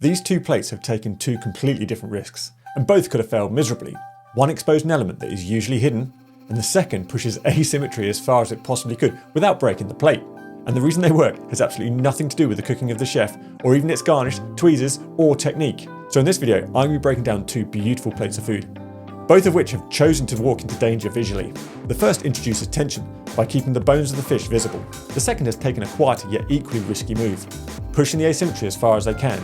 These two plates have taken two completely different risks, and both could have failed miserably. One exposed an element that is usually hidden, and the second pushes asymmetry as far as it possibly could without breaking the plate. And the reason they work has absolutely nothing to do with the cooking of the chef, or even its garnish, tweezers, or technique. So in this video, I'm going to be breaking down two beautiful plates of food, both of which have chosen to walk into danger visually. The first introduces tension by keeping the bones of the fish visible. The second has taken a quieter yet equally risky move, pushing the asymmetry as far as they can,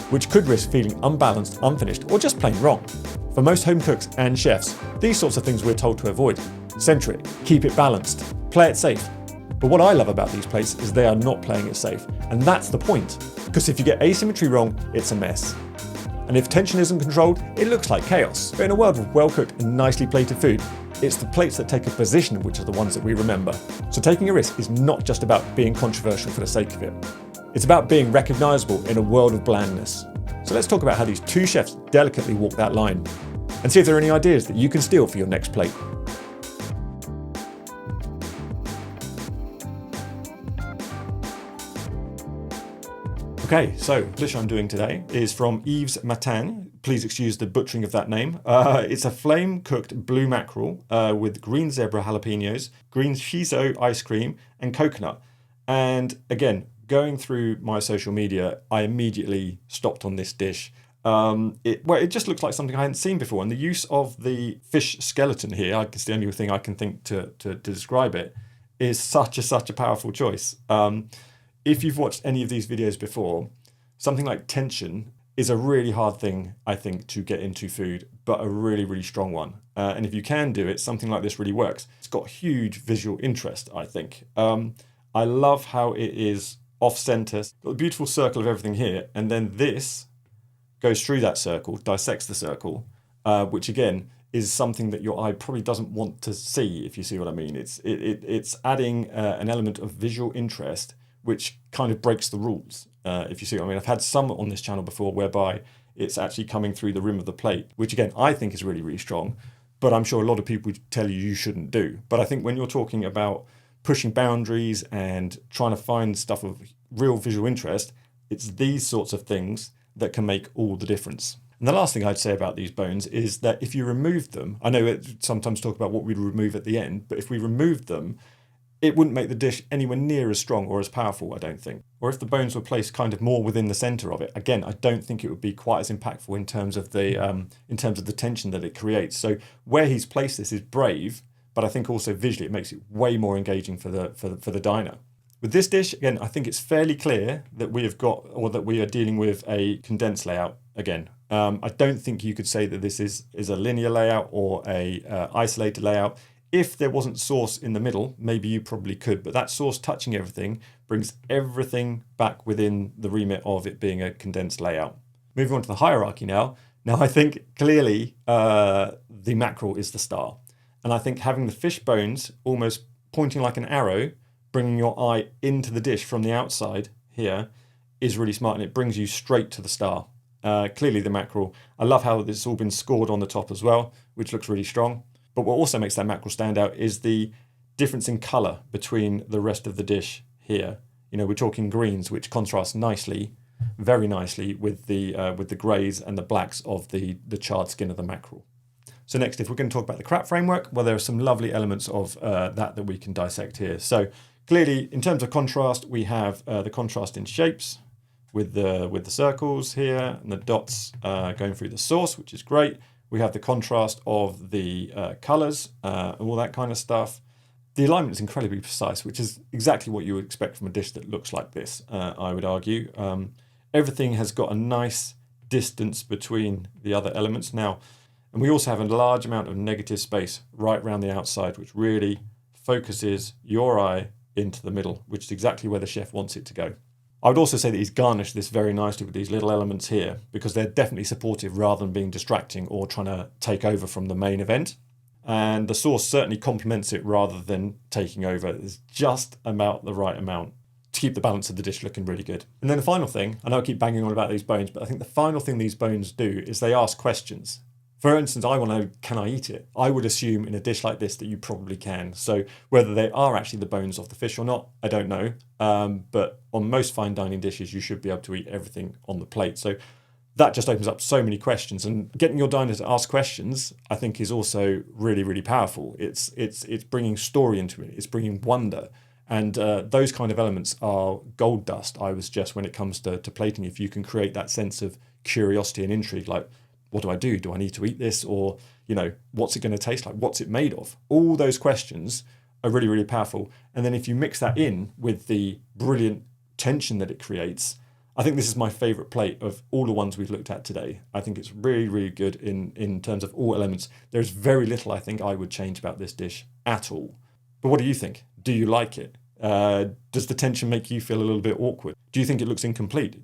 which could risk feeling unbalanced, unfinished, or just plain wrong. For most home cooks and chefs, these sorts of things we're told to avoid. Center it, keep it balanced, play it safe. But what I love about these plates is they are not playing it safe, and that's the point. Because if you get asymmetry wrong, it's a mess. And if tension isn't controlled, it looks like chaos. But in a world of well-cooked and nicely plated food, it's the plates that take a position which are the ones that we remember. So taking a risk is not just about being controversial for the sake of it. It's about being recognisable in a world of blandness. So let's talk about how these two chefs delicately walk that line, and see if there are any ideas that you can steal for your next plate. Okay, so the dish I'm doing today is from Yves Mattagne. Please excuse the butchering of that name. It's a flame-cooked blue mackerel with green zebra jalapenos, green shiso ice cream, and coconut. And again, going through my social media, I immediately stopped on this dish. It just looks like something I hadn't seen before. And the use of the fish skeleton here, it's the only thing I can think to describe it, is such a powerful choice. If you've watched any of these videos before, something like tension is a really hard thing, I think, to get into food, but a really strong one. And if you can do it, something like this really works. It's got huge visual interest, I think. I love how it is off-center. Got a beautiful circle of everything here, and then this goes through that circle, dissects the circle, which again is something that your eye probably doesn't want to see, if you see what I mean. It's adding an element of visual interest which kind of breaks the rules, if you see what I mean. I've had some on this channel before whereby it's actually coming through the rim of the plate, which again, I think is really strong, but I'm sure a lot of people would tell you shouldn't do. But I think when you're talking about pushing boundaries and trying to find stuff of real visual interest, it's these sorts of things that can make all the difference. And the last thing I'd say about these bones is that if you remove them, I know it sometimes talk about what we'd remove at the end, but if we removed them, it wouldn't make the dish anywhere near as strong or as powerful, I don't think. Or if the bones were placed kind of more within the centre of it, again, I don't think it would be quite as impactful in terms of the tension that it creates. So where he's placed this is brave, but I think also visually it makes it way more engaging for the diner. With this dish, again, I think it's fairly clear that we are dealing with a condensed layout again. I don't think you could say that this is a linear layout or a isolated layout. If there wasn't sauce in the middle, maybe you probably could, but that sauce touching everything brings everything back within the remit of it being a condensed layout. Moving on to the hierarchy now. Now I think clearly the mackerel is the star. And I think having the fish bones almost pointing like an arrow, bringing your eye into the dish from the outside here is really smart, and it brings you straight to the star. Clearly the mackerel. I love how it's all been scored on the top as well, which looks really strong. But what also makes that mackerel stand out is the difference in colour between the rest of the dish here. You know, we're talking greens, which contrast nicely, very nicely, with the greys and the blacks of the charred skin of the mackerel. So next, if we're going to talk about the crap framework, well, there are some lovely elements of that we can dissect here. So clearly, in terms of contrast, we have the contrast in shapes with the circles here and the dots going through the sauce, which is great. We have the contrast of the colours and all that kind of stuff. The alignment is incredibly precise, which is exactly what you would expect from a dish that looks like this, I would argue. Everything has got a nice distance between the other elements now. And we also have a large amount of negative space right around the outside, which really focuses your eye into the middle, which is exactly where the chef wants it to go. I would also say that he's garnished this very nicely with these little elements here, because they're definitely supportive rather than being distracting or trying to take over from the main event. And the sauce certainly complements it rather than taking over. It's just about the right amount to keep the balance of the dish looking really good. And then the final thing, I know I keep banging on about these bones, but I think the final thing these bones do is they ask questions. For instance, I want to know, can I eat it? I would assume in a dish like this that you probably can. So whether they are actually the bones of the fish or not, I don't know. But on most fine dining dishes, you should be able to eat everything on the plate. So that just opens up so many questions. And getting your diner to ask questions, I think, is also really, really powerful. It's bringing story into it. It's bringing wonder. And those kind of elements are gold dust, I would suggest, when it comes to plating. If you can create that sense of curiosity and intrigue, like, what do I do? Do I need to eat this? Or, what's it going to taste like? What's it made of? All those questions are really, really powerful. And then if you mix that in with the brilliant tension that it creates, I think this is my favourite plate of all the ones we've looked at today. I think it's really, really good in terms of all elements. There's very little I think I would change about this dish at all. But what do you think? Do you like it? Does the tension make you feel a little bit awkward? Do you think it looks incomplete?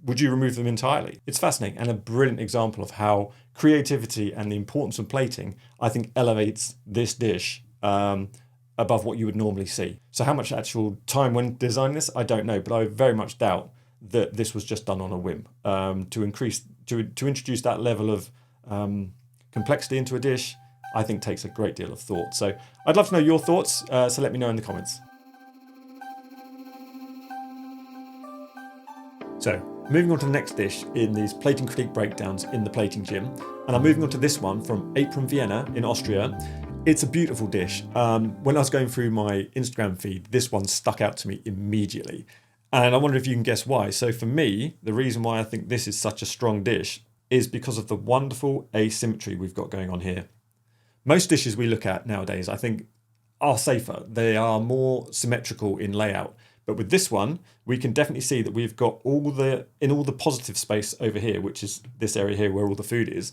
Would you remove them entirely? It's fascinating and a brilliant example of how creativity and the importance of plating, I think, elevates this dish above what you would normally see. So how much actual time went designing this, I don't know, but I very much doubt that this was just done on a whim. To introduce that level of complexity into a dish, I think takes a great deal of thought. So I'd love to know your thoughts, so let me know in the comments. So, moving on to the next dish in these plating critique breakdowns in the plating gym, and I'm moving on to this one from Apron Vienna in Austria. It's a beautiful dish. When I was going through my Instagram feed, this one stuck out to me immediately. And I wonder if you can guess why. So for me, the reason why I think this is such a strong dish is because of the wonderful asymmetry we've got going on here. Most dishes we look at nowadays, I think, are safer. They are more symmetrical in layout. But with this one, we can definitely see that we've got all the positive space over here, which is this area here where all the food is.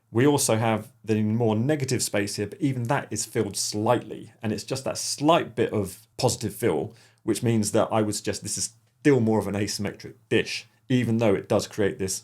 We also have the more negative space here, but even that is filled slightly. And it's just that slight bit of positive fill, which means that I would suggest this is still more of an asymmetric dish, even though it does create this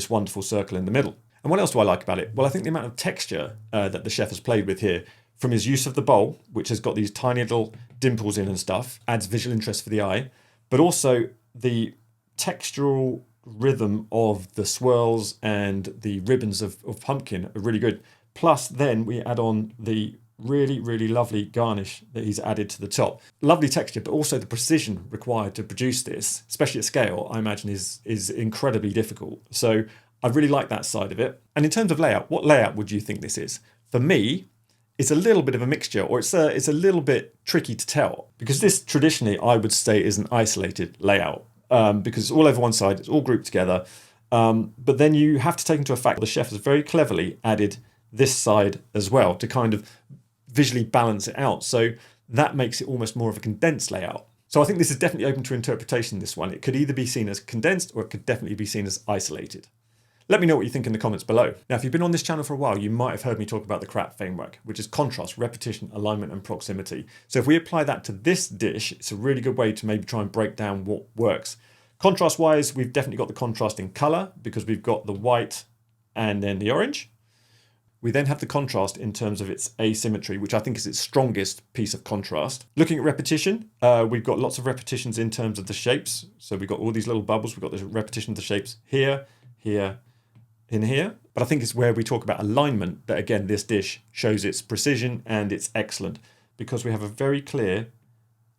wonderful circle in the middle. And what else do I like about it? Well, I think the amount of texture that the chef has played with here, from his use of the bowl, which has got these tiny little dimples in and stuff, adds visual interest for the eye, but also the textural rhythm of the swirls and the ribbons of pumpkin are really good. Plus, then we add on the really, really lovely garnish that he's added to the top. Lovely texture, but also the precision required to produce this, especially at scale, I imagine is incredibly difficult. So I really like that side of it. And in terms of layout, what layout would you think this is? For me, it's a little bit of a mixture, or it's a little bit tricky to tell, because this traditionally I would say is an isolated layout, because it's all over one side, it's all grouped together. But then you have to take into effect the chef has very cleverly added this side as well to kind of visually balance it out. So that makes it almost more of a condensed layout. So I think this is definitely open to interpretation, this one. It could either be seen as condensed or it could definitely be seen as isolated. Let me know what you think in the comments below. Now, if you've been on this channel for a while, you might have heard me talk about the CRAP framework, which is contrast, repetition, alignment, and proximity. So if we apply that to this dish, it's a really good way to maybe try and break down what works. Contrast-wise, we've definitely got the contrast in colour because we've got the white and then the orange. We then have the contrast in terms of its asymmetry, which I think is its strongest piece of contrast. Looking at repetition, we've got lots of repetitions in terms of the shapes. So we've got all these little bubbles. We've got the repetition of the shapes here, here, in here. But I think it's where we talk about alignment that, again, this dish shows its precision and it's excellent because we have a very clear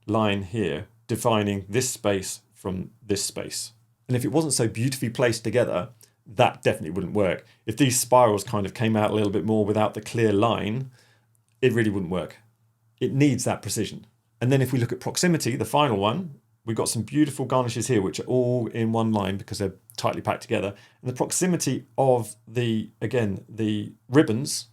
line here defining this space from this space. And if it wasn't so beautifully placed together, that definitely wouldn't work. If these spirals kind of came out a little bit more without the clear line, it really wouldn't work. It needs that precision. And then if we look at proximity, the final one, we've got some beautiful garnishes here, which are all in one line because they're tightly packed together. And the proximity of the ribbons,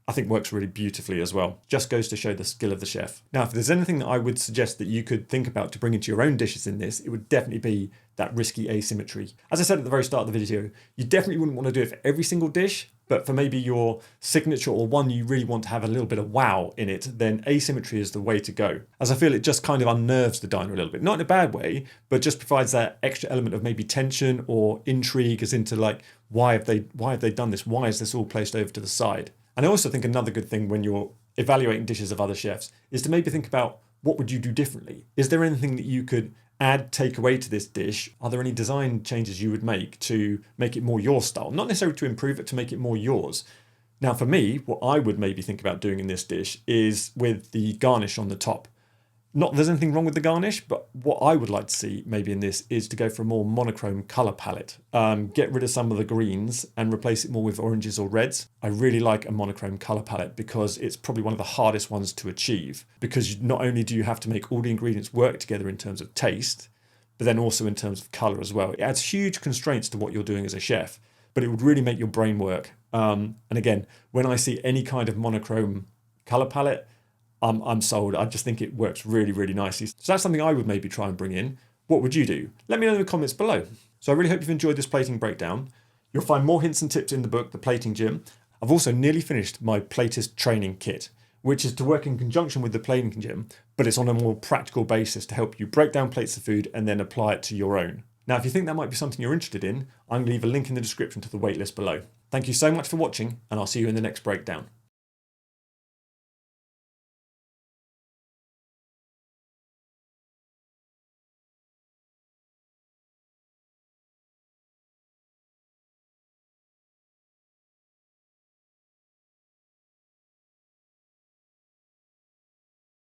I think works really beautifully as well. Just goes to show the skill of the chef. Now, if there's anything that I would suggest that you could think about to bring into your own dishes in this, it would definitely be that risky asymmetry. As I said at the very start of the video, you definitely wouldn't want to do it for every single dish, but for maybe your signature or one you really want to have a little bit of wow in it, then asymmetry is the way to go. As I feel it just kind of unnerves the diner a little bit. Not in a bad way, but just provides that extra element of maybe tension or intrigue as into like, why have they done this? Why is this all placed over to the side? And I also think another good thing when you're evaluating dishes of other chefs is to maybe think about what would you do differently? Is there anything that you could add, take away to this dish? Are there any design changes you would make to make it more your style? Not necessarily to improve it, to make it more yours. Now, for me, what I would maybe think about doing in this dish is with the garnish on the top. Not that there's anything wrong with the garnish, but what I would like to see maybe in this is to go for a more monochrome colour palette. Get rid of some of the greens and replace it more with oranges or reds. I really like a monochrome colour palette because it's probably one of the hardest ones to achieve, because not only do you have to make all the ingredients work together in terms of taste, but then also in terms of colour as well. It adds huge constraints to what you're doing as a chef, but it would really make your brain work. And again, when I see any kind of monochrome colour palette, I'm sold. I just think it works really, really nicely. So that's something I would maybe try and bring in. What would you do? Let me know in the comments below. So I really hope you've enjoyed this plating breakdown. You'll find more hints and tips in the book, The Plating Gym. I've also nearly finished my platist training kit, which is to work in conjunction with the plating gym, but it's on a more practical basis to help you break down plates of food and then apply it to your own. Now, if you think that might be something you're interested in, I'm going to leave a link in the description to the waitlist below. Thank you so much for watching, and I'll see you in the next breakdown.